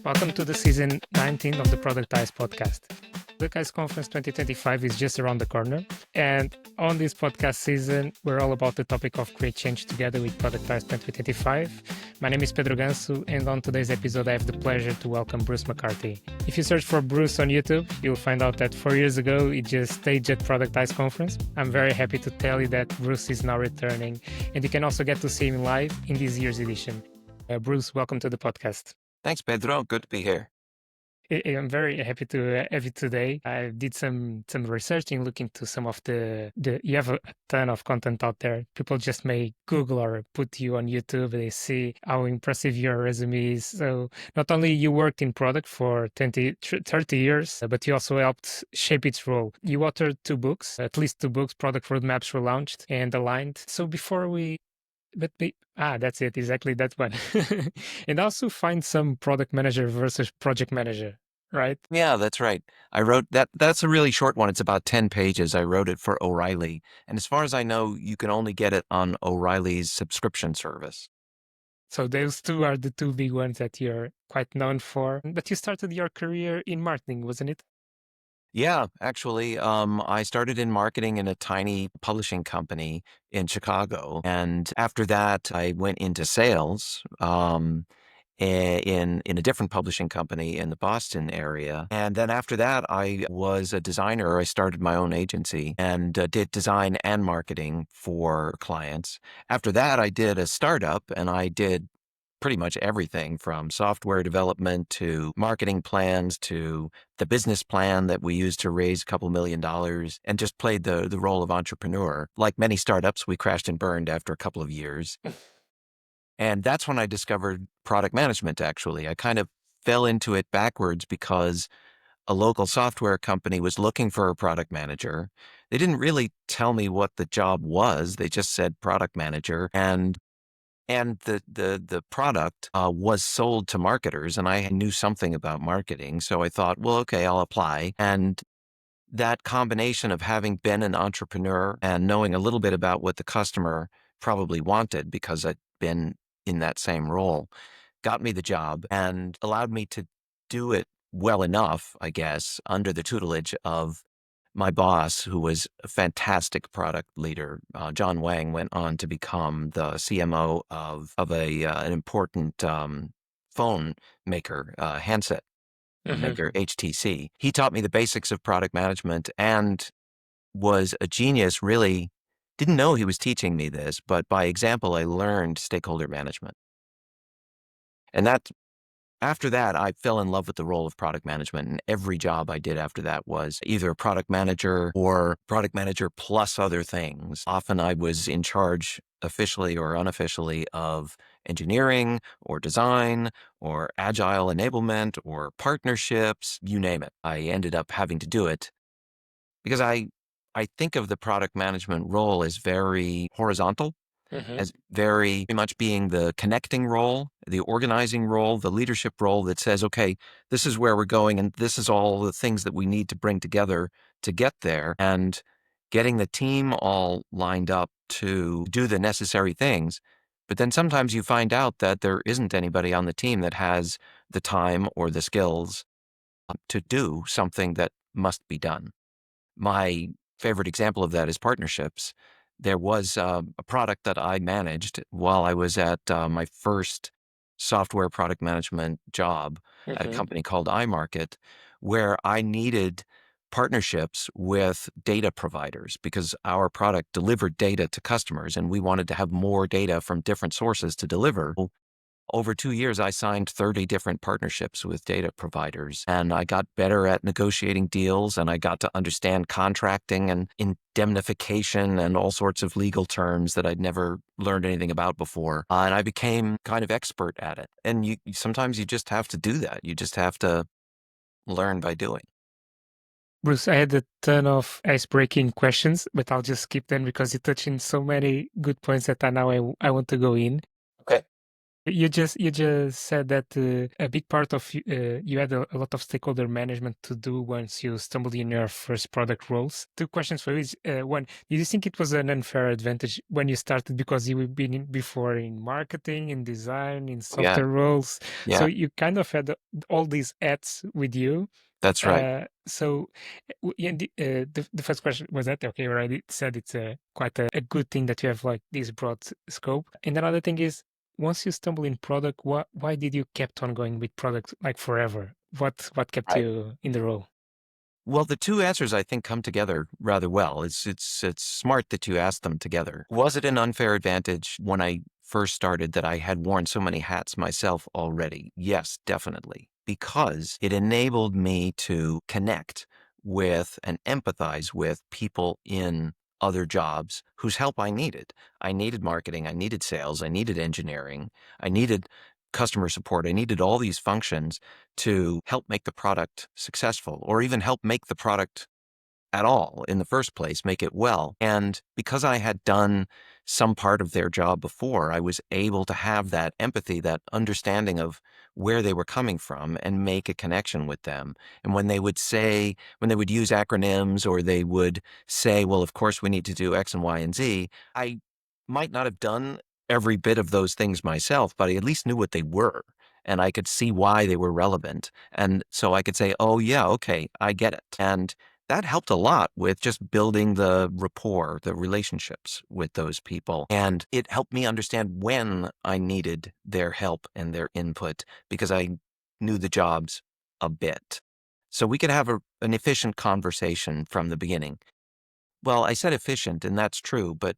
Welcome to the season 19 of the Productized Podcast. Productized Conference 2025 is just around the corner. And on this podcast season, we're all about the topic of create change together with Productized 2025. My name is Pedro Ganço, and on today's episode, I have the pleasure to welcome Bruce McCarthy. If you search for Bruce on YouTube, you'll find out that 4 years ago, he just staged at Productized Conference. I'm very happy to tell you that Bruce is now returning, and you can also get to see him live in this year's edition. Bruce, welcome to the podcast. Thanks, Pedro. Good to be here. I'm very happy to have you today. I did some researching, looking to some of the you have a ton of content out there. People just may Google or put you on YouTube. They see how impressive your resume is. So not only you worked in product for 30 years, but you also helped shape its role. You authored at least two books, Product Roadmaps Relaunched and Aligned. So before that's it, exactly that one. And also find some product manager versus project manager, right? Yeah, that's right. I wrote that. That's a really short one. It's about 10 pages. I wrote it for O'Reilly. And as far as I know, you can only get it on O'Reilly's subscription service. So those two are the two big ones that you're quite known for. But you started your career in marketing, wasn't it? Yeah, actually, I started in marketing in a tiny publishing company in Chicago. And after that, I went into sales in a different publishing company in the Boston area. And then after that, I was a designer. I started my own agency and did design and marketing for clients. After that, I did a startup and I did pretty much everything from software development to marketing plans to the business plan that we used to raise a couple $1 million and just played the role of entrepreneur. Like many startups, we crashed and burned after a couple of years. And that's when I discovered product management, actually. I kind of fell into it backwards because a local software company was looking for a product manager. They didn't really tell me what the job was. They just said product manager. And the product was sold to marketers, and I knew something about marketing. So I thought, well, okay, I'll apply. And that combination of having been an entrepreneur and knowing a little bit about what the customer probably wanted, because I'd been in that same role, got me the job and allowed me to do it well enough, I guess, under the tutelage of my boss, who was a fantastic product leader. John Wang went on to become the CMO of an important phone maker, handset maker, HTC. He taught me the basics of product management and was a genius, really. Didn't know he was teaching me this, but by example, I learned stakeholder management. And after that, I fell in love with the role of product management, and every job I did after that was either a product manager or product manager plus other things. Often I was in charge, officially or unofficially, of engineering or design or agile enablement or partnerships, you name it. I ended up having to do it because I think of the product management role as very horizontal. As very much being the connecting role, the organizing role, the leadership role that says, okay, this is where we're going and this is all the things that we need to bring together to get there, and getting the team all lined up to do the necessary things. But then sometimes you find out that there isn't anybody on the team that has the time or the skills to do something that must be done. My favorite example of that is partnerships. There was a product that I managed while I was at my first software product management job at a company called iMarket, where I needed partnerships with data providers because our product delivered data to customers and we wanted to have more data from different sources to deliver. Over 2 years, I signed 30 different partnerships with data providers, and I got better at negotiating deals, and I got to understand contracting and indemnification and all sorts of legal terms that I'd never learned anything about before. And I became kind of expert at it. And sometimes you just have to do that. You just have to learn by doing. Bruce, I had a ton of ice-breaking questions, but I'll just skip them because you touched in so many good points that I want to go in. Okay. You just said that a big part of you had a lot of stakeholder management to do once you stumbled in your first product roles. Two questions for you. One, did you think it was an unfair advantage when you started because you had been before in marketing, in design, in Yeah, software roles, so yeah, you kind of had all these hats with you? that's right. So, yeah, the first question was that okay. You already said it's quite a good thing that you have like this broad scope. And another thing is, once you stumble in product, why did you kept on going with product like forever? What kept Right. you in the role? Well, the two answers I think come together rather well. It's smart that you asked them together. Was it an unfair advantage when I first started that I had worn so many hats myself already? Yes, definitely. Because it enabled me to connect with and empathize with people in other jobs whose help I needed. I needed marketing, I needed sales, I needed engineering, I needed customer support, I needed all these functions to help make the product successful or even help make the product at all in the first place, make it well. And because I had done some part of their job before, I was able to have that empathy, that understanding of where they were coming from and make a connection with them. And when they would use acronyms or they would say, well, of course we need to do X and Y and Z, I might not have done every bit of those things myself, but I at least knew what they were and I could see why they were relevant. And so I could say, oh, yeah, okay, I get it. And that helped a lot with just building the rapport, the relationships with those people. And it helped me understand when I needed their help and their input because I knew the jobs a bit. So we could have an efficient conversation from the beginning. Well, I said efficient, and that's true, but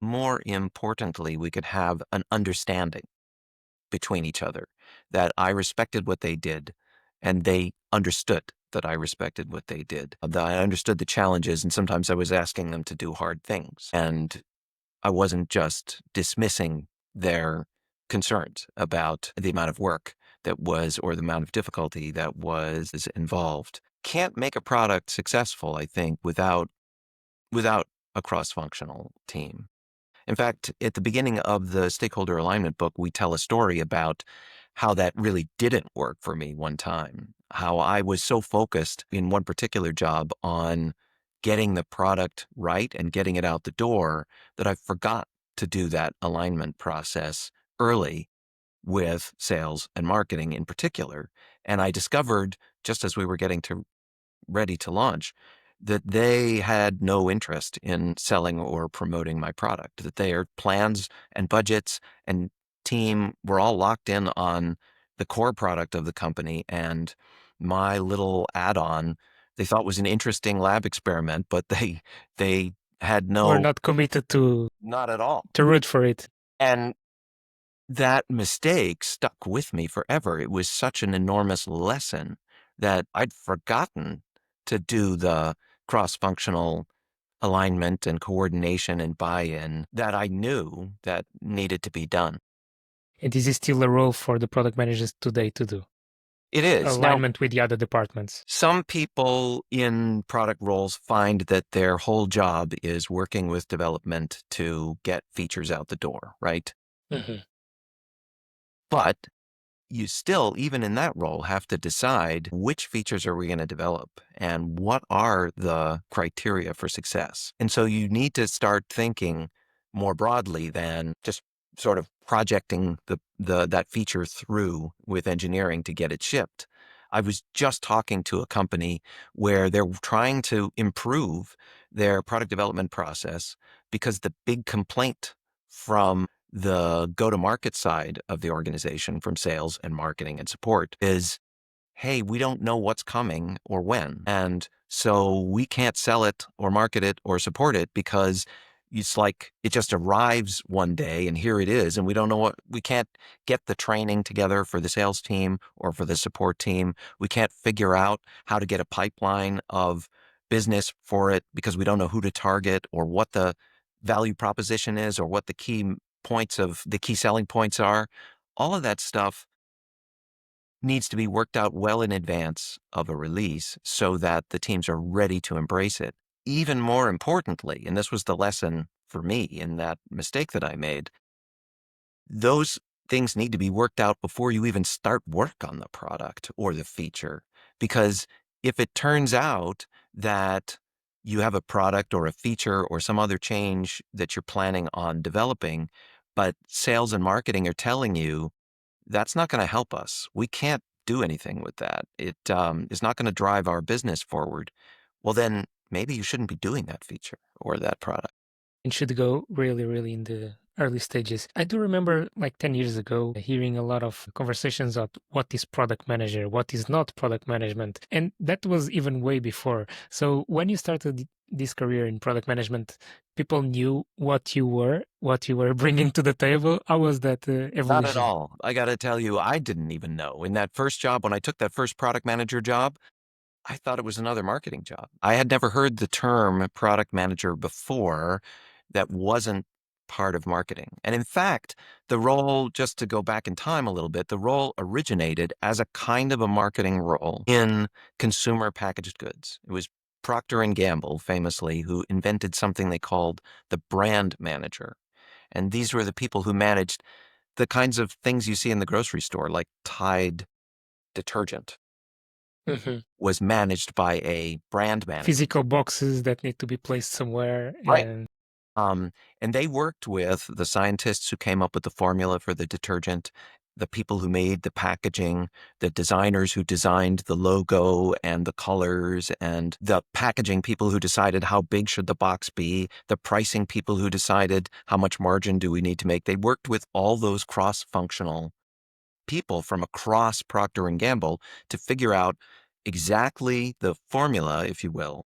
more importantly, we could have an understanding between each other, that I respected what they did and they understood that I respected what they did, that I understood the challenges. And sometimes I was asking them to do hard things. And I wasn't just dismissing their concerns about the amount of work that was, or the amount of difficulty that was involved. Can't make a product successful, I think, without a cross-functional team. In fact, at the beginning of the stakeholder alignment book, we tell a story about how that really didn't work for me one time. How I was so focused in one particular job on getting the product right and getting it out the door that I forgot to do that alignment process early with sales and marketing in particular. And I discovered just as we were getting to ready to launch, that they had no interest in selling or promoting my product, that their plans and budgets and team were all locked in on the core product of the company. And my little add-on, they thought was an interesting lab experiment, but they had We're no, not committed to not at all. root for it. And that mistake stuck with me forever. It was such an enormous lesson that I'd forgotten to do the cross-functional alignment and coordination and buy-in that I knew that needed to be done. And this is still a role for the product managers today to do It is. Now, alignment with the other departments. some people in product roles find that their whole job is working with development to get features out the door, right? Mhm. But you still, even in that role, have to decide which features are we going to develop and what are the criteria for success. And so you need to start thinking more broadly than just sort of projecting that feature through with engineering to get it shipped. I was just talking to a company where they're trying to improve their product development process because the big complaint from the go-to-market side of the organization from sales and marketing and support is, hey, we don't know what's coming or when. And so we can't sell it or market it or support it because it's like it just arrives one day and here it is. And we don't know we can't get the training together for the sales team or for the support team. We can't figure out how to get a pipeline of business for it because we don't know who to target or what the value proposition is or what the key selling points are. All of that stuff needs to be worked out well in advance of a release so that the teams are ready to embrace it. Even more importantly, and this was the lesson for me in that mistake that I made, those things need to be worked out before you even start work on the product or the feature. Because if it turns out that you have a product or a feature or some other change that you're planning on developing, but sales and marketing are telling you that's not going to help us. We can't do anything with that. It is not going to drive our business forward. Well, then maybe you shouldn't be doing that feature or that product. and should go really, really in the early stages. I do remember like 10 years ago hearing a lot of conversations of what is product manager, what is not product management. And that was even way before. So when you started this career in product management, people knew what you were bringing to the table. How was that Not at evolution? all. I got to tell you, I didn't even know. In that first job, when I took that first product manager job, I thought it was another marketing job. I had never heard the term product manager before that wasn't part of marketing. And in fact, the role, just to go back in time a little bit, the role originated as a kind of a marketing role in consumer packaged goods. It was Procter and Gamble, famously, who invented something they called the brand manager. And these were the people who managed the kinds of things you see in the grocery store, like Tide detergent Mhm. was managed by a brand manager. Physical boxes that need to be placed somewhere. Right. And Um, and they worked with the scientists who came up with the formula for the detergent, the people who made the packaging, the designers who designed the logo and the colors, and the packaging people who decided how big should the box be, the pricing people who decided how much margin do we need to make. They worked with all those cross-functional people from across Procter and Gamble to figure out exactly the formula, if you will,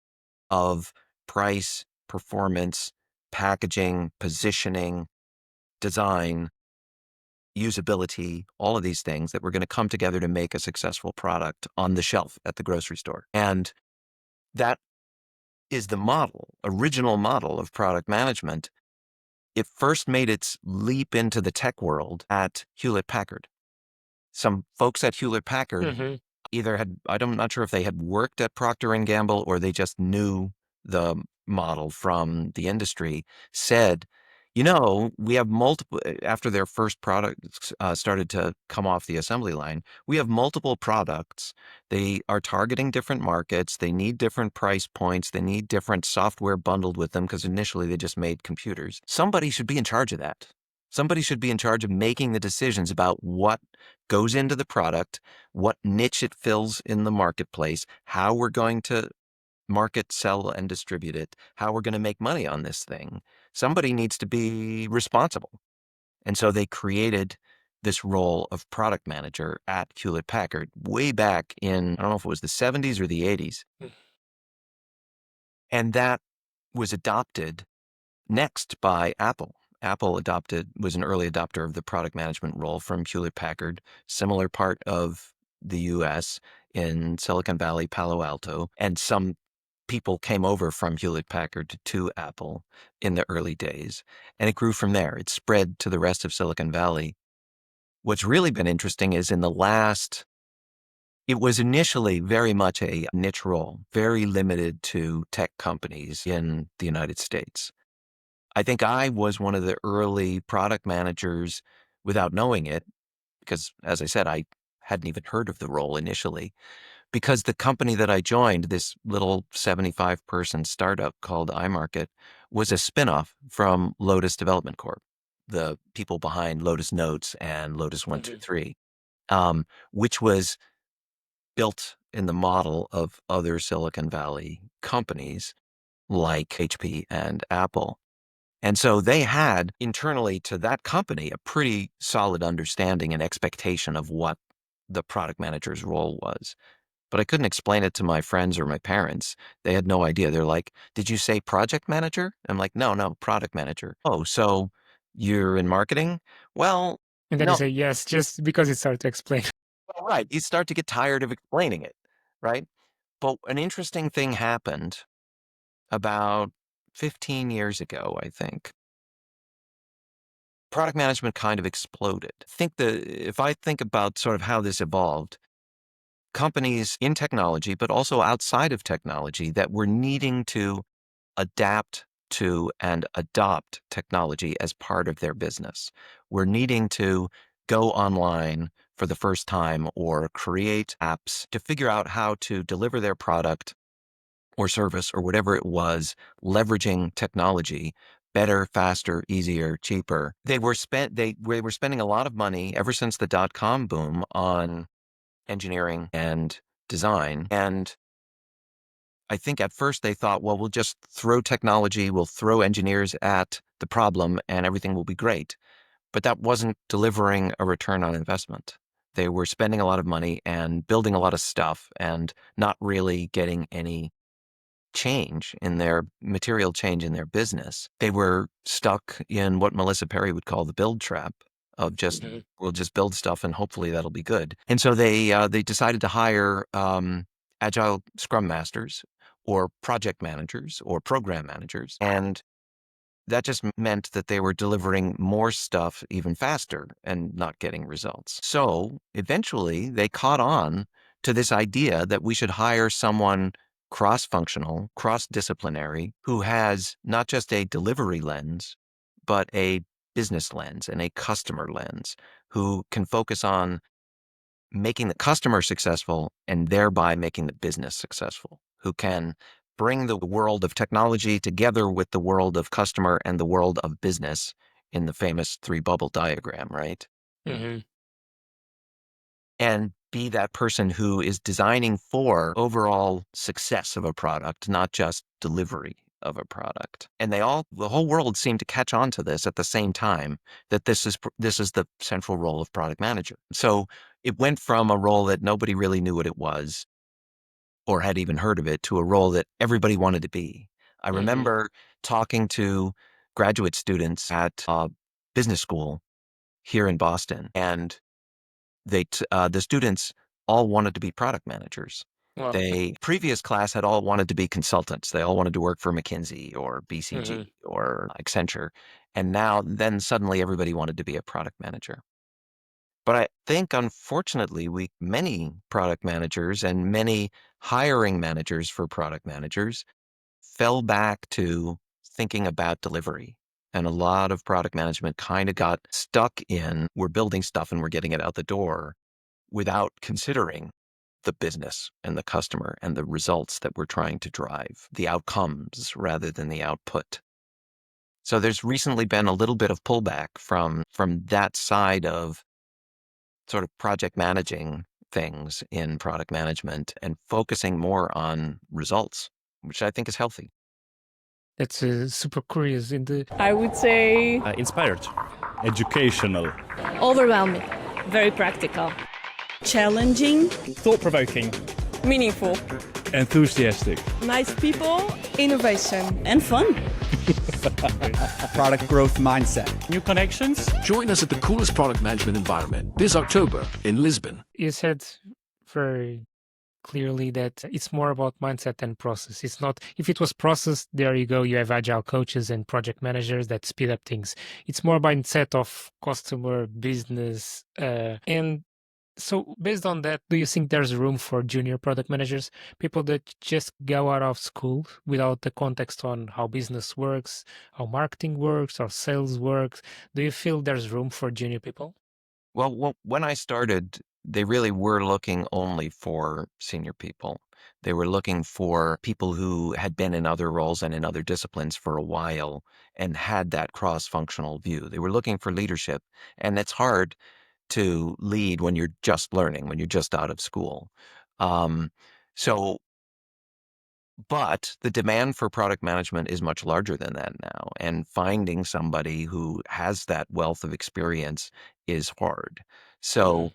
of price, performance, packaging, positioning, design, usability, all of these things that were going to come together to make a successful product on the shelf at the grocery store. And that is the model, original model of product management. It first made its leap into the tech world at Hewlett Packard. Some folks at Hewlett Packard Mhm. either I'm not sure if they had worked at Procter and Gamble or they just knew the model from the industry, said, we have multiple, after their first products started to come off the assembly line, we have multiple products. They are targeting different markets. They need different price points. They need different software bundled with them because initially they just made computers. Somebody should be in charge of that. Somebody should be in charge of making the decisions about what goes into the product, what niche it fills in the marketplace, how we're going to market, sell, and distribute it, how we're going to make money on this thing. Somebody needs to be responsible. And so they created this role of product manager at Hewlett Packard way back in, I don't know if it was the 70s or the 80s. And that was adopted next by Apple. Apple was an early adopter of the product management role from Hewlett Packard, similar part of the US in Silicon Valley, Palo Alto, and some people came over from Hewlett Packard to Apple in the early days, and it grew from there. It spread to the rest of Silicon Valley. What's really been interesting is it was initially very much a niche role, very limited to tech companies in the United States. I think I was one of the early product managers without knowing it, because as I said, I hadn't even heard of the role initially, because the company that I joined, this little 75-person startup called iMarket, was a spinoff from Lotus Development Corp, the people behind Lotus Notes and Lotus Mhm. 123, which was built in the model of other Silicon Valley companies like HP and Apple. And so they had internally to that company a pretty solid understanding and expectation of what the product manager's role was. But I couldn't explain it to my friends or my parents. They had no idea. They're like, "Did you say project manager?" I'm like, "No, no, product manager." "Oh, so you're in marketing?" "Well, And then you no." say yes, just because it's hard to explain. Well, right. You start to get tired of explaining it, right? But an interesting thing happened about 15 years ago, I think. Product management kind of exploded. If I think about sort of how this evolved, companies in technology, but also outside of technology that were needing to adapt to and adopt technology as part of their business, were needing to go online for the first time or create apps to figure out how to deliver their product or service or whatever it was, leveraging technology better, faster, easier, cheaper. They were spending a lot of money ever since the dot-com boom on engineering and design. And I think at first they thought, well, we'll just throw technology, we'll throw engineers at the problem and everything will be great. But that wasn't delivering a return on investment. They were spending a lot of money and building a lot of stuff and not really getting any material change in their business. They were stuck in what Melissa Perry would call the build trap of just, we'll just build stuff and hopefully that'll be good. And so they decided to hire agile scrum masters or project managers or program managers. And that just meant that they were delivering more stuff even faster and not getting results. So eventually they caught on to this idea that we should hire someone cross-functional, cross-disciplinary, who has not just a delivery lens, but a business lens and a customer lens, who can focus on making the customer successful and thereby making the business successful, who can bring the world of technology together with the world of customer and the world of business in the famous three bubble diagram, right? And be that person who is designing for overall success of a product, not just delivery of a product. And the whole world seemed to catch on to this at the same time, that this is the central role of product manager. So it went from a role that nobody really knew what it was or had even heard of it to a role that everybody wanted to be. I remember talking to graduate students at business school here in Boston, and the students all wanted to be product managers. Wow. Previous class had all wanted to be consultants. They all wanted to work for McKinsey or BCG or Accenture. And then suddenly everybody wanted to be a product manager. But I think, unfortunately, many product managers and many hiring managers for product managers fell back to thinking about delivery. And a lot of product management kind of got stuck in, we're building stuff and we're getting it out the door without considering the business and the customer and the results that we're trying to drive, the outcomes rather than the output. So there's recently been a little bit of pullback from that side of sort of project managing things in product management and focusing more on results, which I think is healthy. That's super curious. I would say Inspired, educational, overwhelming, very practical, challenging, thought-provoking, meaningful, enthusiastic, nice people, innovation, and fun. Product growth mindset. new connections. Join us at the coolest product management environment this October in Lisbon. You said very clearly that it's more about mindset than process. It's not, if it was process, there you go, you have agile coaches and project managers that speed up things. It's more mindset of customer, business, and so based on that, do you think there's room for junior product managers, people that just go out of school without the context on how business works, how marketing works, or sales works? Do you feel there's room for junior people? Well, when I started, they really were looking only for senior people. They were looking for people who had been in other roles and in other disciplines for a while and had that cross-functional view. They were looking for leadership, and it's hard to lead when you're just learning, when you're just out of school. So, but the demand for product management is much larger than that now. And finding somebody who has that wealth of experience is hard. So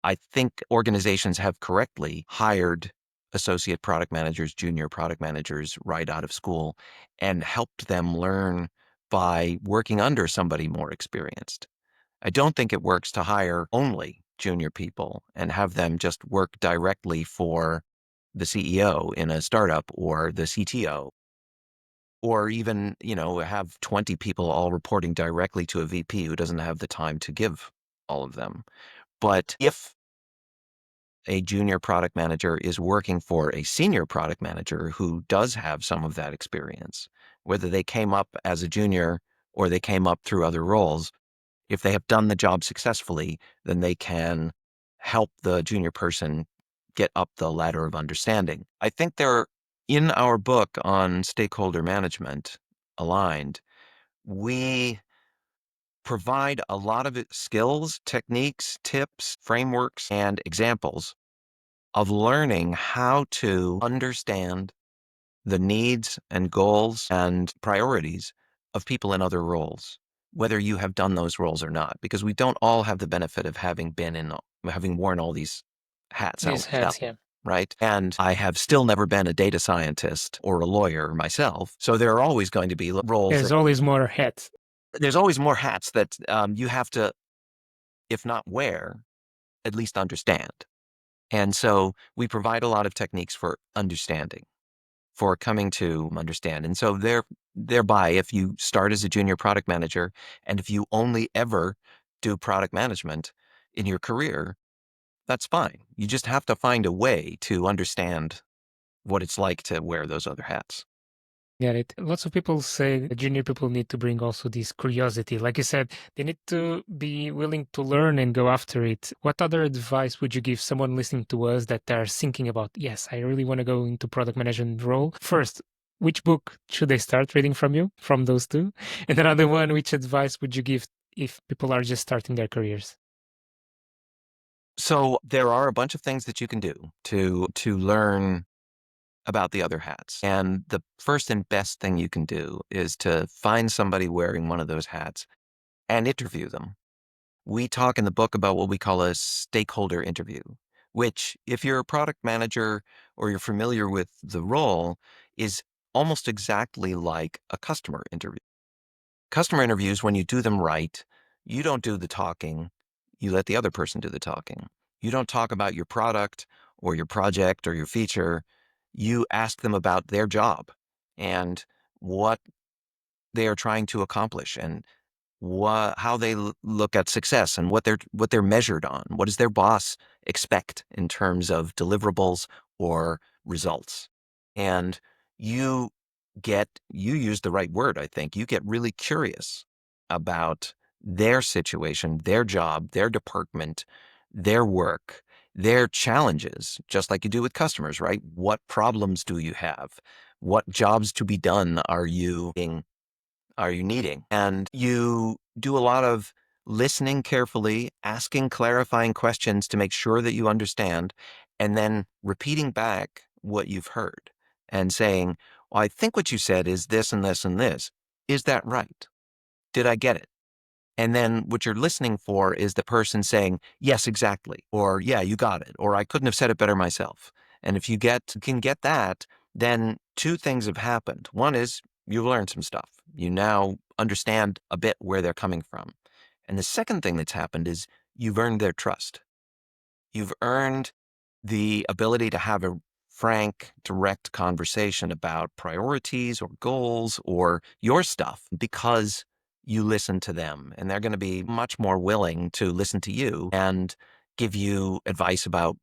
I think organizations have correctly hired associate product managers, junior product managers right out of school and helped them learn by working under somebody more experienced. I don't think it works to hire only junior people and have them just work directly for the CEO in a startup or the CTO, or even, have 20 people all reporting directly to a VP who doesn't have the time to give all of them. But if a junior product manager is working for a senior product manager who does have some of that experience, whether they came up as a junior or they came up through other roles, if they have done the job successfully, then they can help the junior person get up the ladder of understanding. I think in our book on stakeholder management, Aligned, we provide a lot of skills, techniques, tips, frameworks, and examples of learning how to understand the needs and goals and priorities of people in other roles, whether you have done those roles or not, because we don't all have the benefit of having worn all these hats These ourselves, hats, yeah. right? And I have still never been a data scientist or a lawyer myself. So there are always going to be roles. There's always more hats. There's always more hats that you have to, if not wear, at least understand. And so we provide a lot of techniques for understanding, for coming to understand. And so thereby, if you start as a junior product manager, and if you only ever do product management in your career, that's fine. You just have to find a way to understand what it's like to wear those other hats. Get it. Lots of people say that junior people need to bring also this curiosity. Like you said, they need to be willing to learn and go after it. What other advice would you give someone listening to us that are thinking about, yes, I really want to go into product management role? First, which book should they start reading from you, from those two? And another one, which advice would you give if people are just starting their careers? So there are a bunch of things that you can do to learn about the other hats. And the first and best thing you can do is to find somebody wearing one of those hats and interview them. We talk in the book about what we call a stakeholder interview, which, if you're a product manager or you're familiar with the role, is almost exactly like a customer interview. Customer interviews, when you do them right, you don't do the talking, you let the other person do the talking. You don't talk about your product or your project or your feature. You ask them about their job and what they are trying to accomplish and how they look at success and what they're measured on. What does their boss expect in terms of deliverables or results? And you use the right word, I think. You get really curious about their situation, their job, their department, their work, their challenges, just like you do with customers, right? What problems do you have? What jobs to be done are you needing? And you do a lot of listening carefully, asking clarifying questions to make sure that you understand, and then repeating back what you've heard and saying, well, I think what you said is this and this and this. Is that right? Did I get it? And then what you're listening for is the person saying, yes, exactly. Or, yeah, you got it. Or I couldn't have said it better myself. And if you can get that, then two things have happened. One is you've learned some stuff. You now understand a bit where they're coming from. And the second thing that's happened is you've earned their trust. You've earned the ability to have a frank, direct conversation about priorities or goals or your stuff because you listen to them, and they're going to be much more willing to listen to you and give you advice about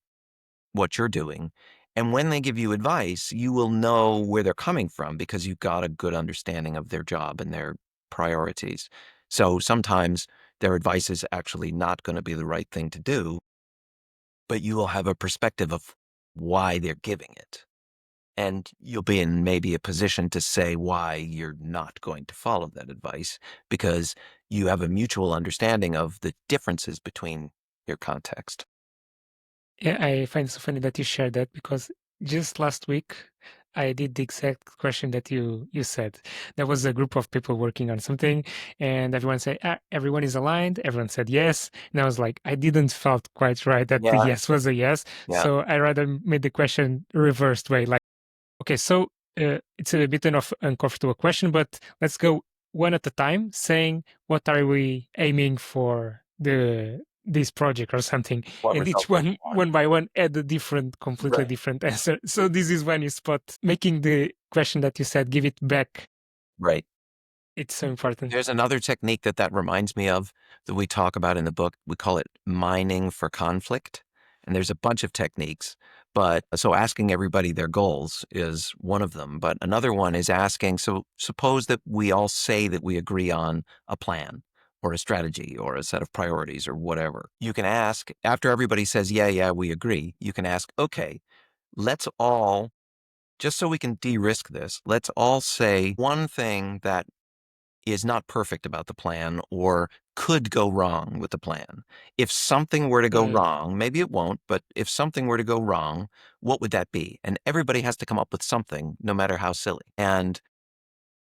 what you're doing. And when they give you advice, you will know where they're coming from because you've got a good understanding of their job and their priorities. So sometimes their advice is actually not going to be the right thing to do, but you will have a perspective of why they're giving it. And you'll be in maybe a position to say why you're not going to follow that advice because you have a mutual understanding of the differences between your context. Yeah, I find it so funny that you shared that because just last week I did the exact question that you said. There was a group of people working on something, and everyone said, everyone is aligned. Everyone said yes. And I was like, I didn't felt quite right that the yes was a yes. Yeah. So I rather made the question reversed way. Like, okay, so it's a bit of uncomfortable question, but let's go one at a time, saying what are we aiming for this project or something, and each one by one add a completely different answer. So this is when you spot making the question that you said, give it back. Right. It's so important. There's another technique that reminds me of that we talk about in the book. We call it mining for conflict. And there's a bunch of techniques, but so asking everybody their goals is one of them. But another one is asking, so suppose that we all say that we agree on a plan or a strategy or a set of priorities or whatever. You can ask, after everybody says, yeah, we agree, you can ask, okay, let's all, just so we can de-risk this, let's all say one thing that is not perfect about the plan or could go wrong with the plan. If something were to go wrong, maybe it won't, but if something were to go wrong, what would that be? And everybody has to come up with something, no matter how silly. And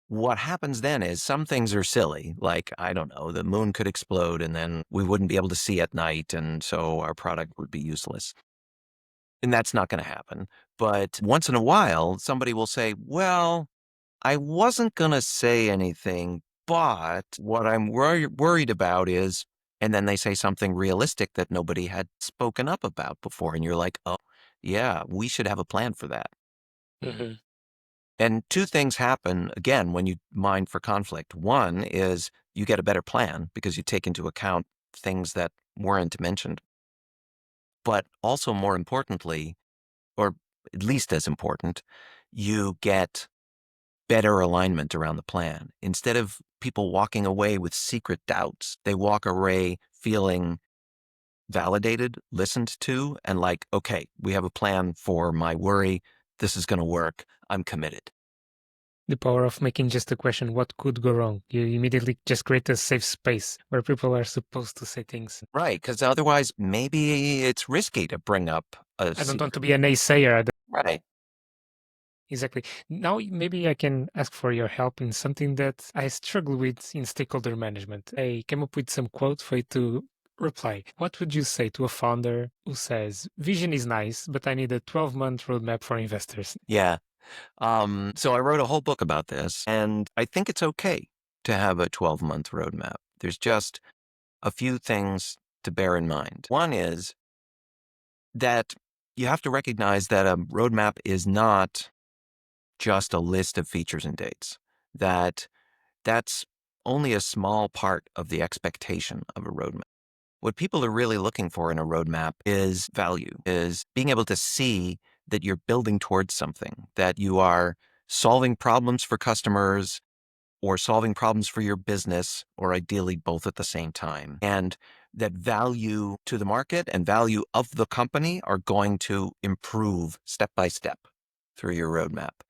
what happens then is some things are silly, like, I don't know, the moon could explode and then we wouldn't be able to see at night, and so our product would be useless. And that's not going to happen. But once in a while, somebody will say, well, I wasn't going to say anything, but what I'm worried about is, and then they say something realistic that nobody had spoken up about before. And you're like, oh, yeah, we should have a plan for that. And two things happen, again, when you mine for conflict. One is you get a better plan because you take into account things that weren't mentioned. But also more importantly, or at least as important, you get better alignment around the plan. Instead of people walking away with secret doubts, they walk away feeling validated, listened to, and like, okay, we have a plan for my worry. This is going to work. I'm committed. The power of making just a question, what could go wrong? You immediately just create a safe space where people are supposed to say things. Right, because otherwise maybe it's risky to bring up a I don't want to be a naysayer. Right. Exactly. Now, maybe I can ask for your help in something that I struggle with in stakeholder management. I came up with some quote for you to reply. What would you say to a founder who says, vision is nice, but I need a 12-month roadmap for investors? Yeah. So I wrote a whole book about this, and I think it's okay to have a 12-month roadmap. There's just a few things to bear in mind. One is that you have to recognize that a roadmap is not just a list of features and dates. That's only a small part of the expectation of a roadmap. What people are really looking for in a roadmap is value, is being able to see that you're building towards something, that you are solving problems for customers or solving problems for your business, or ideally both at the same time. And that value to the market and value of the company are going to improve step by step through your roadmap.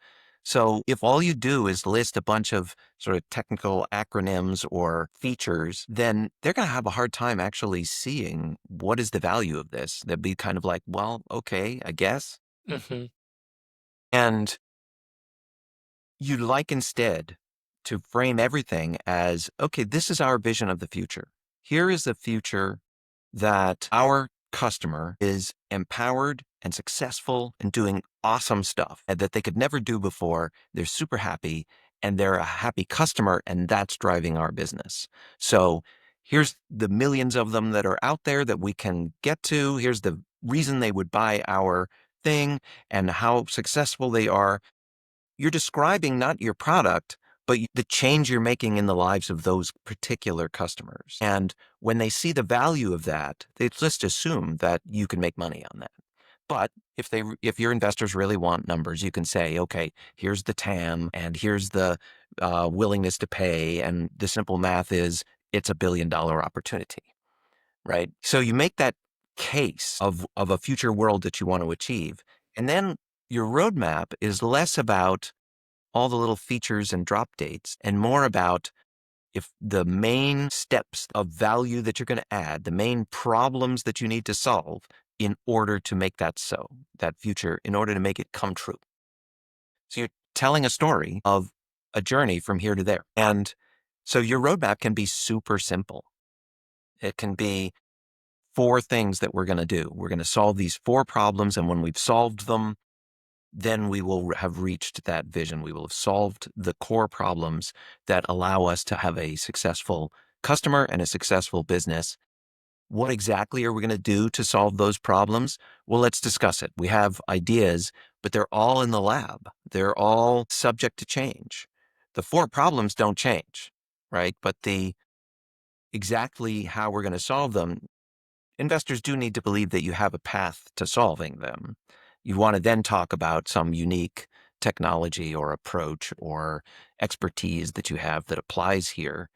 So if all you do is list a bunch of sort of technical acronyms or features, then they're going to have a hard time actually seeing what is the value of this. They'll be kind of like, well, okay, I guess. And you'd like instead to frame everything as, okay, this is our vision of the future. Here is the future that our customer is empowered and successful and doing awesome stuff and that they could never do before. They're super happy and they're a happy customer, and that's driving our business. So here's the millions of them that are out there that we can get to. Here's the reason they would buy our thing and how successful they are. You're describing not your product, but the change you're making in the lives of those particular customers. And when they see the value of that, they just assume that you can make money on that. But if your investors really want numbers, you can say, okay, here's the TAM and here's the willingness to pay. And the simple math is it's $1 billion opportunity, right? So you make that case of a future world that you want to achieve. And then your roadmap is less about all the little features and drop dates and more about if the main steps of value that you're going to add, the main problems that you need to solve in order to make that so, that future, in order to make it come true. So you're telling a story of a journey from here to there. And so your roadmap can be super simple. It can be 4 things that we're going to do. We're going to solve these 4 problems, and when we've solved them, then we will have reached that vision. We will have solved the core problems that allow us to have a successful customer and a successful business. What exactly are we going to do to solve those problems? Well, let's discuss it. We have ideas, but they're all in the lab. They're all subject to change. The 4 problems don't change, right? But exactly how we're going to solve them, investors do need to believe that you have a path to solving them. You want to then talk about some unique technology or approach or expertise that you have that applies here.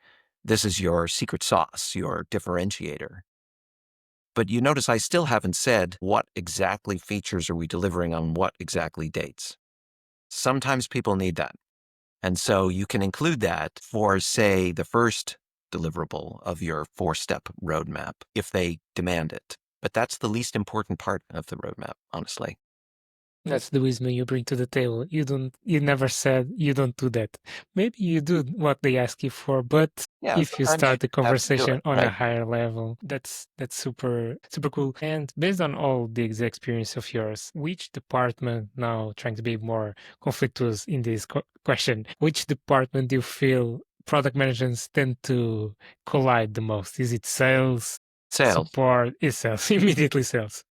This is your secret sauce, your differentiator. But you notice I still haven't said what exactly features are we delivering on what exactly dates. Sometimes people need that. And so you can include that for, say, the first deliverable of your 4-step roadmap if they demand it. But that's the least important part of the roadmap, honestly. That's the wisdom you bring to the table. You never said you don't do that. Maybe you do what they ask you for, but Yeah, if you sometimes start the you have to do conversation it, on a right? higher level, that's super cool. And based on all the experience of yours, which department, now trying to be more conflictuous in this question, which department do you feel product managers tend to collide the most? Is it sales, Sales. support? Is sales, immediately sales.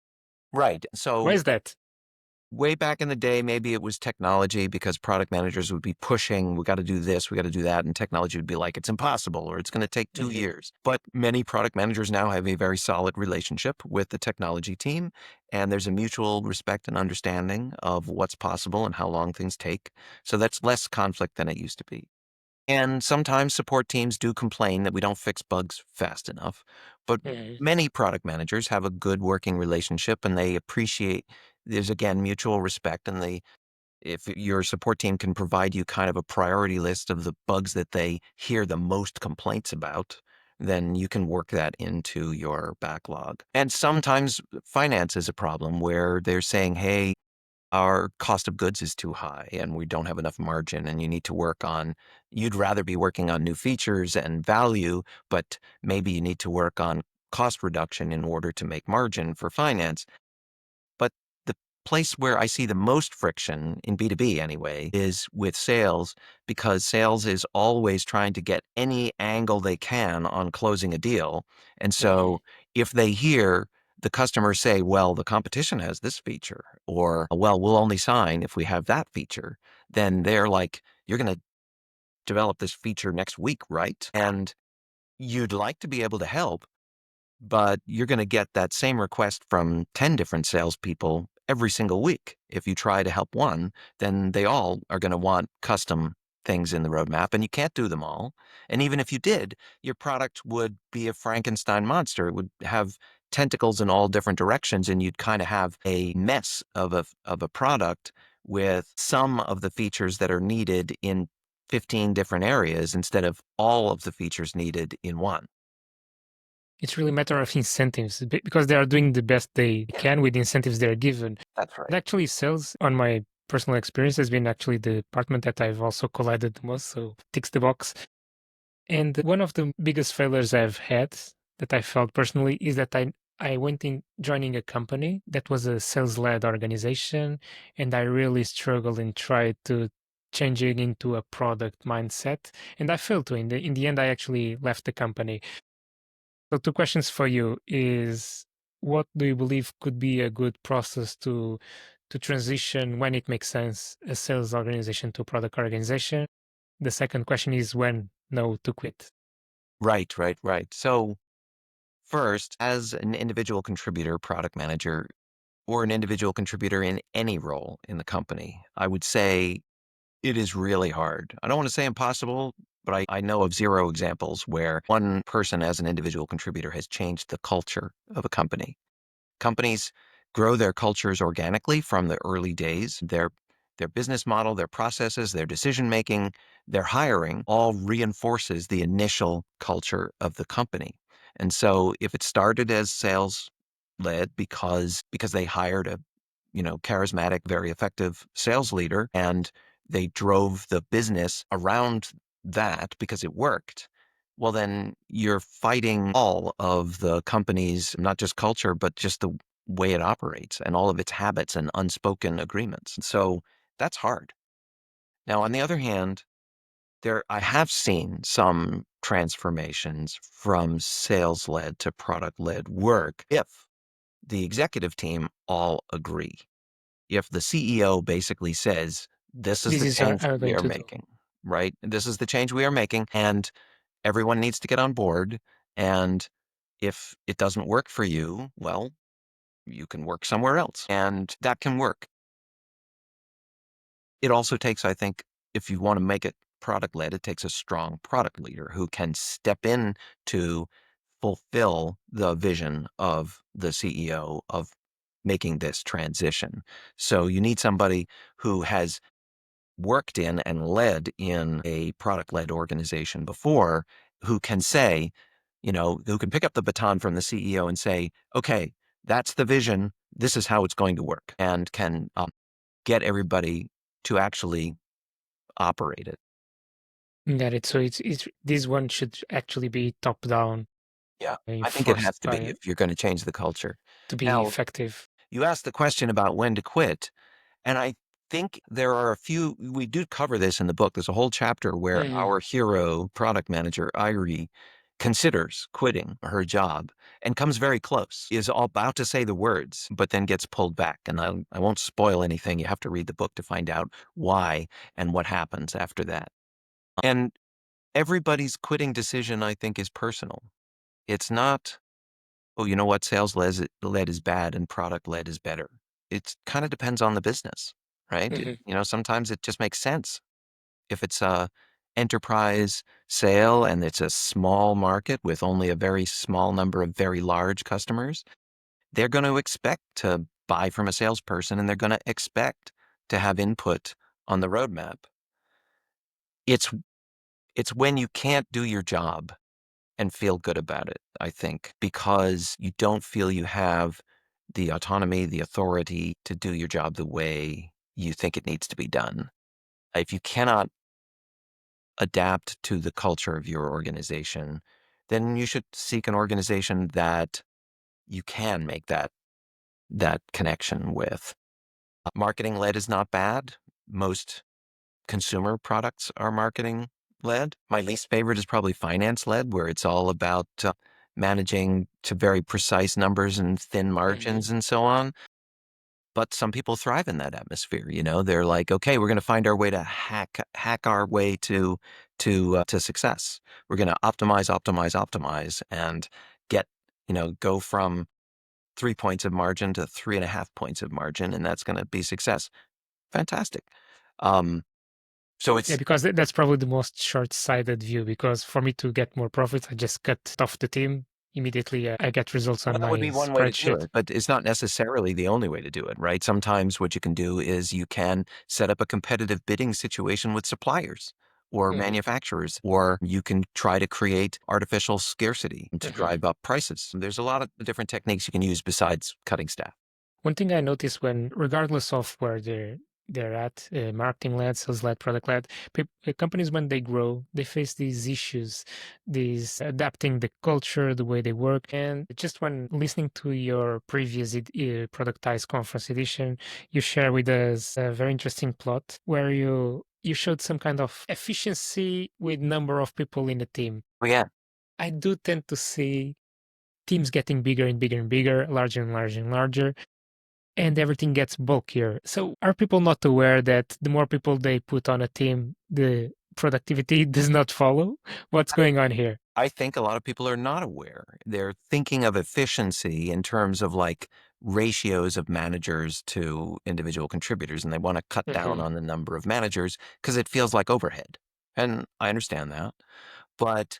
Right. Why So is that? way back in the day, maybe it was technology because product managers would be pushing, we got to do this, we got to do that. And technology would be like, it's impossible or it's going to take 2 years. But many product managers now have a very solid relationship with the technology team. And there's a mutual respect and understanding of what's possible and how long things take. So that's less conflict than it used to be. And sometimes support teams do complain that we don't fix bugs fast enough. But many product managers have a good working relationship and they appreciate there's again mutual respect and if your support team can provide you kind of a priority list of the bugs that they hear the most complaints about, then you can work that into your backlog. And sometimes finance is a problem where they're saying, hey, our cost of goods is too high and we don't have enough margin and you need to work on, you'd rather be working on new features and value, but maybe you need to work on cost reduction in order to make margin for finance. But the place where I see the most friction in B2B anyway is with sales because sales is always trying to get any angle they can on closing a deal. And so if they hear the customer say, well, the competition has this feature, or, well, we'll only sign if we have that feature, then they're like, you're going to develop this feature next week, right? And you'd like to be able to help, but you're going to get that same request from 10 different salespeople every single week. If you try to help one, then they all are going to want custom things in the roadmap, and you can't do them all. And even if you did, your product would be a Frankenstein monster. It would have tentacles in all different directions, and you'd kind of have a mess of a product with some of the features that are needed in 15 different areas instead of all of the features needed in one. It's really a matter of incentives because they are doing the best they can with the incentives they're given. That's right. And actually, sales, on my personal experience, has been actually the department that I've also collided the most, so ticks the box. And one of the biggest failures I've had that I felt personally is that I went in joining a company that was a sales-led organization, and I really struggled and tried to change it into a product mindset, and I failed to. In the end, I actually left the company. So 2 questions for you is what do you believe could be a good process to transition when it makes sense a sales organization to a product organization? The second question is when no to quit. Right. So first, as an individual contributor, product manager, or an individual contributor in any role in the company, I would say it is really hard. I don't want to say impossible, but I know of 0 examples where one person as an individual contributor has changed the culture of a company. Companies grow their cultures organically from the early days. Their business model, their processes, their decision making, their hiring all reinforces the initial culture of the company. And so if it started as sales led because they hired a charismatic, very effective sales leader and they drove the business around that because it worked, well, then you're fighting all of the company's, not just culture, but just the way it operates and all of its habits and unspoken agreements. So that's hard. Now, on the other hand, I have seen some transformations from sales led to product led work if the executive team all agree. If the CEO basically says, this is This the is how change I'm we going are to do. making, right? This is the change we are making, and everyone needs to get on board. And if it doesn't work for you, well, you can work somewhere else, and that can work. It also takes, I think, if you want to make it product-led. It takes a strong product leader who can step in to fulfill the vision of the CEO of making this transition. So you need somebody who has worked in and led in a product-led organization before, who can say, who can pick up the baton from the CEO and say, okay, that's the vision. This is how it's going to work, and can get everybody to actually operate it. Got it. So it's this one should actually be top down, Yeah, I think it enforced has to be by if you're going to change the culture. to be Now, effective. you asked the question about when to quit, and I think there are a few, we do cover this in the book. There's a whole chapter where Mhm. our hero product manager, Irie, considers quitting her job and comes very close, is about to say the words, but then gets pulled back. And I won't spoil anything. You have to read the book to find out why and what happens after that. And everybody's quitting decision, I think, is personal. It's not, oh, you know what, sales led is bad and product led is better. It kind of depends on the business, right? Mhm. Sometimes it just makes sense. If it's a enterprise sale and it's a small market with only a very small number of very large customers, they're going to expect to buy from a salesperson, and they're going to expect to have input on the roadmap. It's when you can't do your job and feel good about it, I think, because you don't feel you have the autonomy, the authority to do your job the way you think it needs to be done. If you cannot adapt to the culture of your organization, then you should seek an organization that you can make that connection with. Marketing led is not bad. Most consumer products are marketing led. My least favorite is probably finance led, where it's all about managing to very precise numbers and thin margins and so on. But some people thrive in that atmosphere. They're like, okay, we're going to find our way to hack our way to success. We're going to optimize, and get, go from 3 points of margin to 3.5 points of margin, and that's going to be success. Fantastic. Um, so Yeah, it's because that's probably the most short-sighted view. Because for me to get more profits, I just cut off the team immediately. I get results Well, on that my would be one way to do spreadsheet. it, but it's not necessarily the only way to do it, right? Sometimes what you can do is you can set up a competitive bidding situation with suppliers or Mhm. manufacturers, or you can try to create artificial scarcity to Mhm. drive up prices. There's a lot of different techniques you can use besides cutting staff. One thing I noticed when, regardless of where they're at, marketing led, sales led, product led, companies when they grow, they face these issues, these adapting the culture, the way they work. And just when listening to your previous productized conference edition, you share with us a very interesting plot where you showed some kind of efficiency with number of people in the team. Well, yeah, I do tend to see teams getting bigger and bigger and bigger, larger and larger and larger, and everything gets bulkier. So are people not aware that the more people they put on a team, the productivity does not follow? What's going on here? I think a lot of people are not aware. They're thinking of efficiency in terms of like ratios of managers to individual contributors, and they want to cut down Mhm. on the number of managers because it feels like overhead. And I understand that.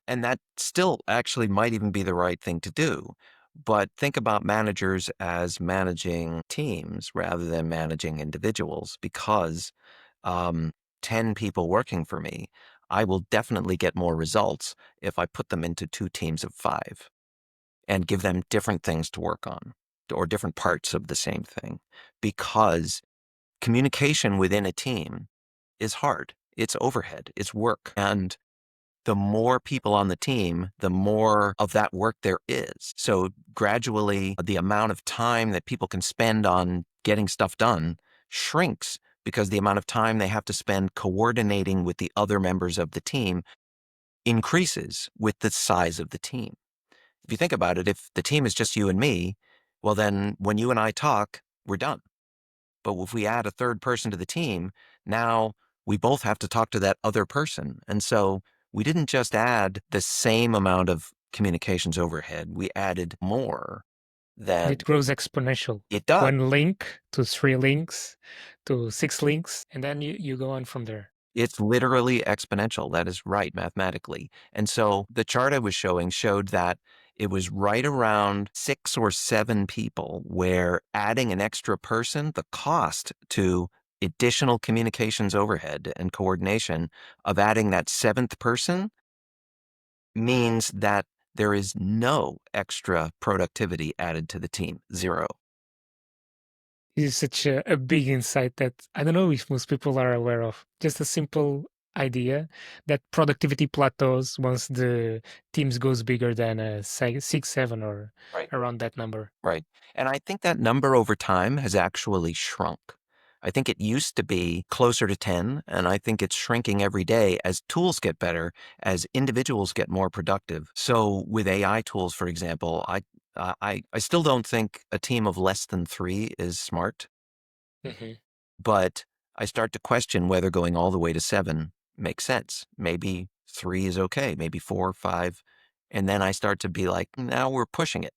And that still actually might even be the right thing to do. But think about managers as managing teams rather than managing individuals, because um, 10 people working for me, I will definitely get more results if I put them into 2 teams of 5 and give them different things to work on, or different parts of the same thing, because communication within a team is hard. It's overhead, it's work. And the more people on the team, the more of that work there is. So gradually, the amount of time that people can spend on getting stuff done shrinks, because the amount of time they have to spend coordinating with the other members of the team increases with the size of the team. If you think about it, if the team is just you and me, well, then when you and I talk, we're done. But if we add a third person to the team, now we both have to talk to that other person. And so we didn't just add the same amount of communications overhead, we added more And than it grows exponential. it does. 1 link to 3 links to 6 links, and then you go on from there. It's literally exponential. That is right, mathematically. And so the chart I was showing showed that it was right around 6 or 7 people where adding an extra person, the cost to additional communications overhead and coordination of adding that 7th person means that there is no extra productivity added to the team. Zero. It's such a big insight that I don't know if most people are aware of. Just a simple idea that productivity plateaus once the teams goes bigger than 6, 7, or Right. around that number. Right. And I think that number over time has actually shrunk. I think it used to be closer to 10, and I think it's shrinking every day as tools get better, as individuals get more productive. So with AI tools, for example, I still don't think a team of less than 3 is smart, Mhm. but I start to question whether going all the way to 7 makes sense. Maybe 3 is okay, maybe 4, 5, and then I start to be like, now we're pushing it.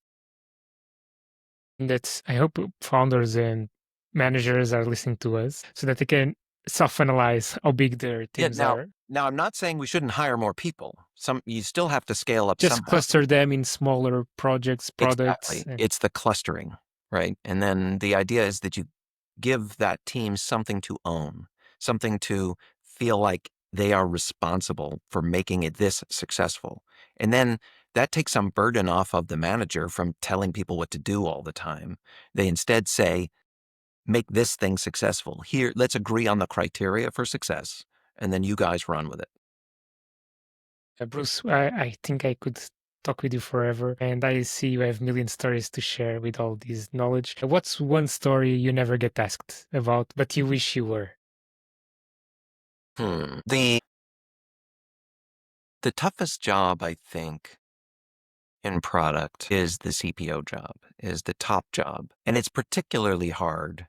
That's I hope founders and managers are listening to us so that they can self-analyze how big their Yeah, teams now are. now I'm not saying we shouldn't hire more people. You still have to scale up Just somehow. cluster them in smaller products. Exactly. It's the clustering, right? And then the idea is that you give that team something to own, something to feel like they are responsible for making it this successful. And then that takes some burden off of the manager from telling people what to do all the time. They instead say, make this thing successful. Here, let's agree on the criteria for success, and then you guys run with it. Bruce, I think I could talk with you forever, and I see you have million stories to share with all this knowledge. What's one story you never get asked about, but you wish you were? The toughest job, I think, in product is the CPO job, is the top job. And it's particularly hard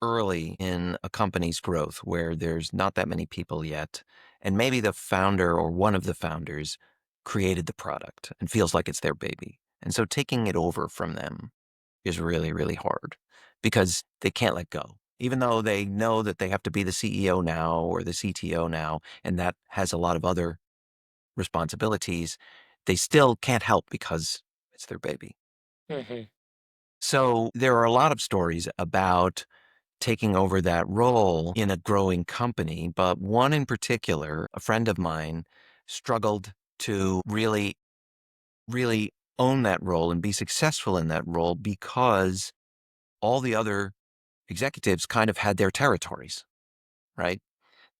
early in a company's growth where there's not that many people yet. And maybe the founder or one of the founders created the product and feels like it's their baby. And so taking it over from them is really, really hard because they can't let go. Even though they know that they have to be the CEO now or the CTO now, and that has a lot of other responsibilities, they still can't help because it's their baby. Hmm. So there are a lot of stories about taking over that role in a growing company, but one in particular, a friend of mine, struggled to really, really own that role and be successful in that role because all the other executives kind of had their territories, right?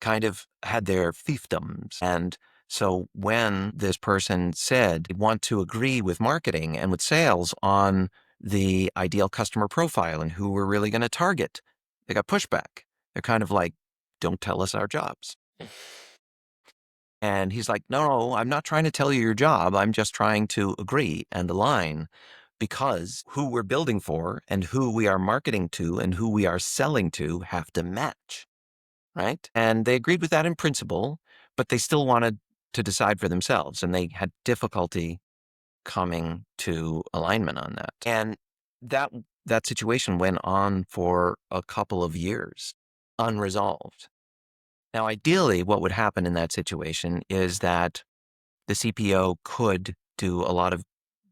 Kind of had their fiefdoms. And so when this person said they want to agree with marketing and with sales on the ideal customer profile and who we're really going to target, they got pushback. They're kind of like, don't tell us our jobs. And he's like, no, I'm not trying to tell you your job. I'm just trying to agree and align because who we're building for and who we are marketing to and who we are selling to have to match. Right? And they agreed with that in principle, but they still wanted to decide for themselves. And they had difficulty coming to alignment on that. And that situation went on for a couple of years, unresolved. Now, ideally, what would happen in that situation is that the CPO could do a lot of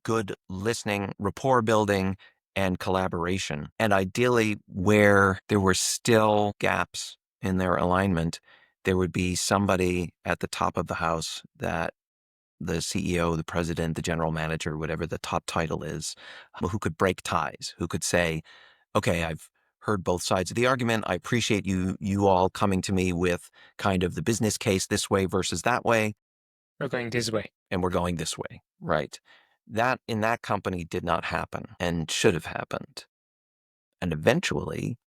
good listening, rapport building, and collaboration. And ideally, where there were still gaps in their alignment, there would be somebody at the top of the house that the CEO, the president, the general manager, whatever the top title is, who could break ties, who could say, okay, I've heard both sides of the argument. I appreciate you all coming to me with kind of the business case this way versus that way. We're going this way. And we're going this way, right? That in that company did not happen and should have happened. And eventually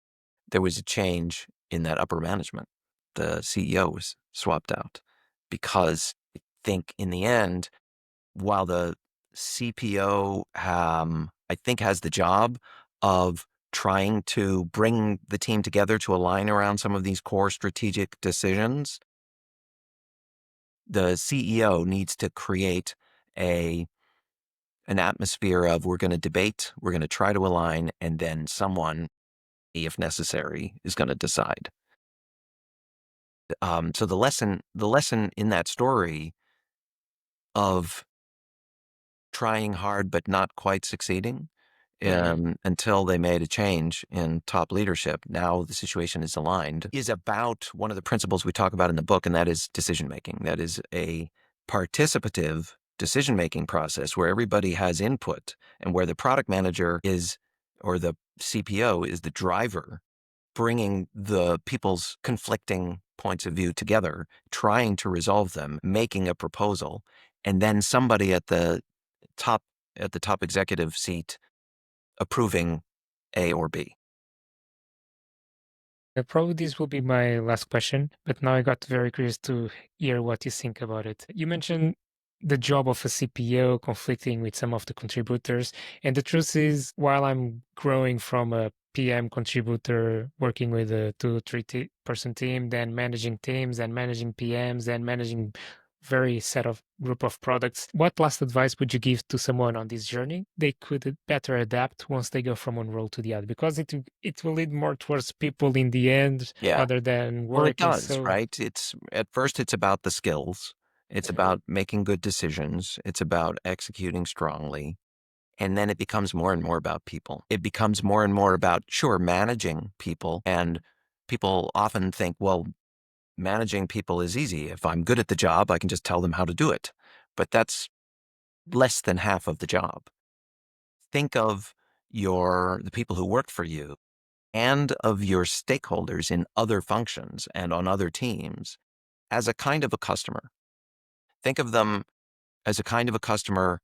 there was a change in that upper management. The CEO was swapped out because I think in the end, while the CPO, I think, has the job of trying to bring the team together to align around some of these core strategic decisions, the CEO needs to create an atmosphere of we're going to debate, we're going to try to align, and then someone, if necessary, is going to decide. So the lesson in that story of trying hard but not quite succeeding until they made a change in top leadership. Now the situation is aligned, is about one of the principles we talk about in the book, and that is decision making. That is a participative decision making process where everybody has input and where the product manager is, or the CPO is the driver, bringing the people's conflicting points of view together, trying to resolve them, making a proposal, and then somebody at the top executive seat approving A or B. Probably this will be my last question, but now I got very curious to hear what you think about it. You mentioned the job of a CPO conflicting with some of the contributors. And the truth is, while I'm growing from a PM contributor, working with a 2 or 3 person team, then managing teams and managing PMs and managing very set of group of products, what last advice would you give to someone on this journey they could better adapt once they go from one role to the other? Because it will lead more towards people in the end rather than Well, it working. does, So right? At first it's about the skills. It's about making good decisions. It's about executing strongly. And then it becomes more and more about people. It becomes more and more about, sure, managing people. And people often think, well, managing people is easy. If I'm good at the job, I can just tell them how to do it. But that's less than half of the job. Think of the people who work for you and of your stakeholders in other functions and on other teams as a kind of a customer. Think of them as a kind of a customer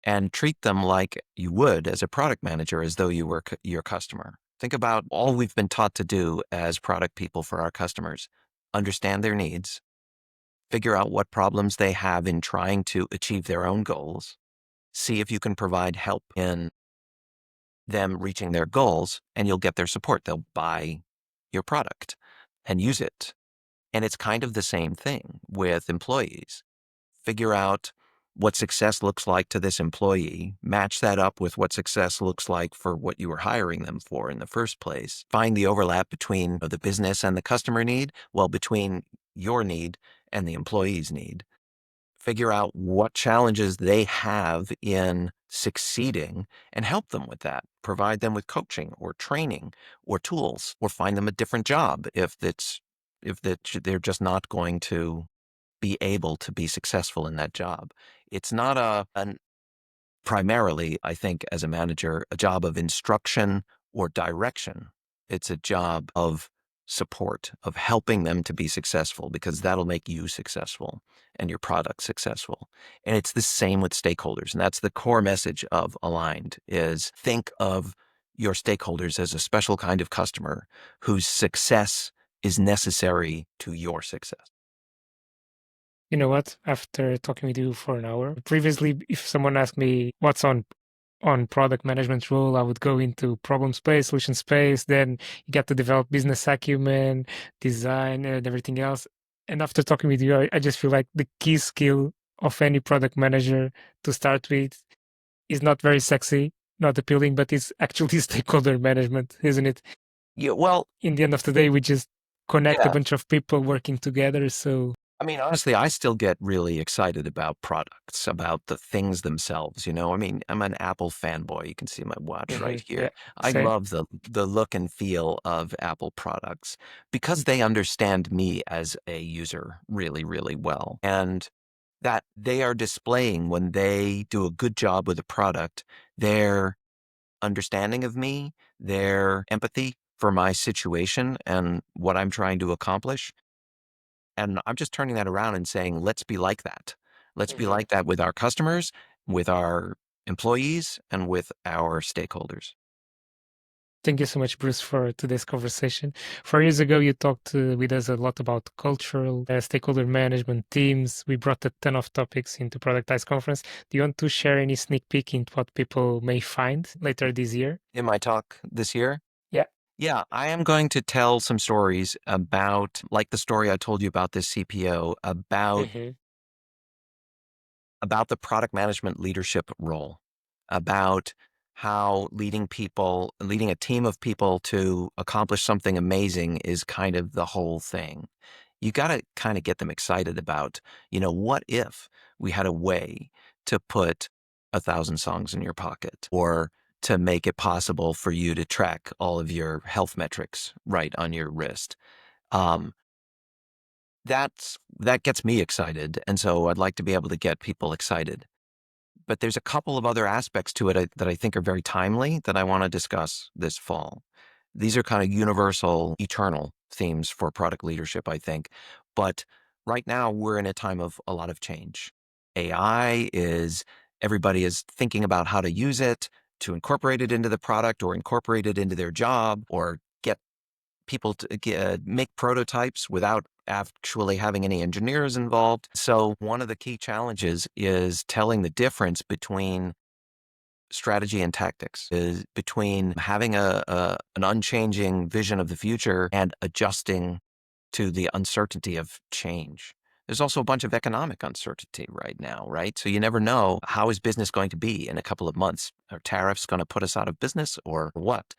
and treat them like you would as a product manager, as though you were your customer. Think about all we've been taught to do as product people for our customers. Understand their needs, figure out what problems they have in trying to achieve their own goals, see if you can provide help in them reaching their goals, and you'll get their support. They'll buy your product and use it. And it's kind of the same thing with employees. Figure out what success looks like to this employee, match that up with what success looks like for what you were hiring them for in the first place. Find the overlap between the business and the customer need, well, between your need and the employee's need. Figure out what challenges they have in succeeding and help them with that. Provide them with coaching or training or tools, or find them a different job if they're just not going to be able to be successful in that job. It's not primarily, I think, as a manager, a job of instruction or direction. It's a job of support, of helping them to be successful, because that'll make you successful and your product successful. And it's the same with stakeholders. And that's the core message of Aligned, is think of your stakeholders as a special kind of customer whose success is necessary to your success. you know what? After talking with you for an hour, previously, if someone asked me what's on product management role, I would go into problem space, solution space. Then you get to develop business acumen, design, and everything else. And after talking with you, I just feel like the key skill of any product manager to start with is not very sexy, not appealing, but it's actually stakeholder management, isn't it? Yeah, well, In the end of the day, we just connect yeah. a bunch of people working together. So I mean, honestly, I still get really excited about products, about the things themselves. I mean, I'm an Apple fanboy. You can see my watch right here. yeah, I same. love the look and feel of Apple products because they understand me as a user really, really well. And that they are displaying, when they do a good job with a product, their understanding of me, their empathy for my situation and what I'm trying to accomplish. And I'm just turning that around and saying, let's be like that. Let's be like that with our customers, with our employees, and with our stakeholders. Thank you so much, Bruce, for today's conversation. 4 years ago, you talked with us a lot about cultural stakeholder management teams. We brought a ton of topics into Productized Conference. Do you want to share any sneak peek into what people may find later this year? In my talk this year, Yeah. yeah, I am going to tell some stories about, like the story I told you about this CPO, about the product management leadership role, about how leading a team of people to accomplish something amazing is kind of the whole thing. you got to kind of get them excited about, what if we had a way to put 1,000 songs in your pocket, or to make it possible for you to track all of your health metrics right on your wrist. That gets me excited. And so I'd like to be able to get people excited. But there's a couple of other aspects to it that I think are very timely that I want to discuss this fall. These are kind of universal, eternal themes for product leadership, I think. But right now, we're in a time of a lot of change. Everybody is thinking about how to use it, to incorporate it into the product or incorporate it into their job, or get people to make prototypes without actually having any engineers involved. So one of the key challenges is telling the difference between strategy and tactics, is between having an unchanging vision of the future and adjusting to the uncertainty of change. There's also a bunch of economic uncertainty right now, right? So you never know, how is business going to be in a couple of months? Are tariffs going to put us out of business or what?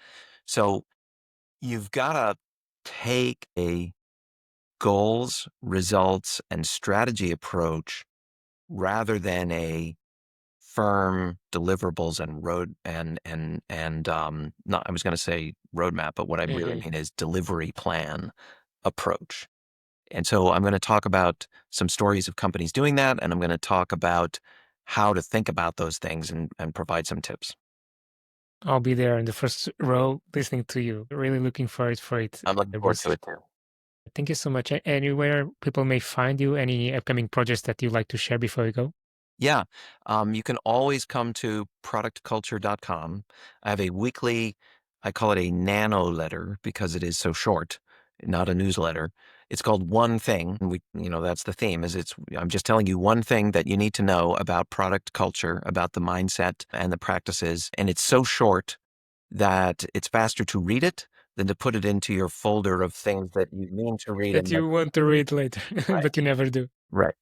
So you've got to take a goals, results, and strategy approach rather than a firm deliverables and I was going to say roadmap, but what I really mean is delivery plan approach. And so I'm going to talk about some stories of companies doing that, and I'm going to talk about how to think about those things and provide some tips. I'll be there in the first row listening to you. Really looking forward for it. I'm looking forward to it too. Thank you so much. Anywhere people may find you, any upcoming projects that you'd like to share before we go? Yeah. You can always come to productculture.com. I have a weekly, I call it a nano letter because it is so short, not a newsletter. It's called One Thing. And that's the theme, I'm just telling you one thing that you need to know about product culture, about the mindset and the practices. And it's so short that it's faster to read it than to put it into your folder of things that you mean to read. That you want to read later, Right. but you never do. Right.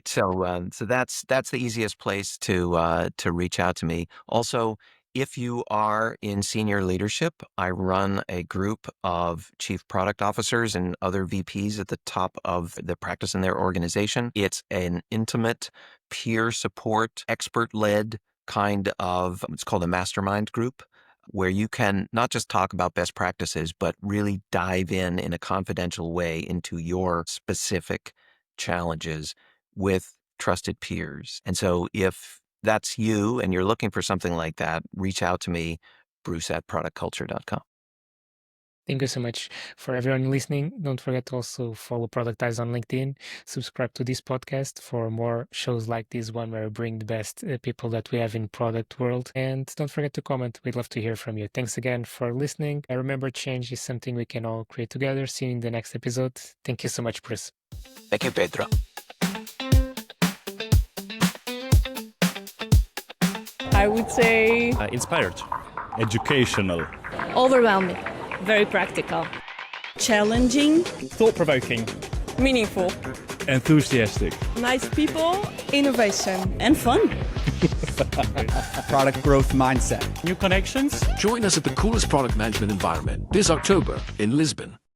So that's the easiest place to reach out to me. Also, if you are in senior leadership, I run a group of chief product officers and other VPs at the top of the practice in their organization. It's an intimate, peer support, expert-led kind of, it's called a mastermind group, where you can not just talk about best practices, but really dive in a confidential way into your specific challenges with trusted peers. And so if that's you and you're looking for something like that, reach out to me, Bruce@productculture.com. Thank you so much. For everyone listening, don't forget to also follow Productized on LinkedIn. Subscribe to this podcast for more shows like this one where we bring the best people that we have in product world. And don't forget to comment. We'd love to hear from you. Thanks again for listening. And remember, change is something we can all create together. See you in the next episode. Thank you so much, Bruce. Thank you, Pedro. I would say Inspired. Educational. overwhelming. Very practical. Challenging. Thought-provoking. Meaningful. Enthusiastic. Nice people. Innovation. And fun. Product growth mindset. New connections. Join us at the coolest product management environment this October in Lisbon.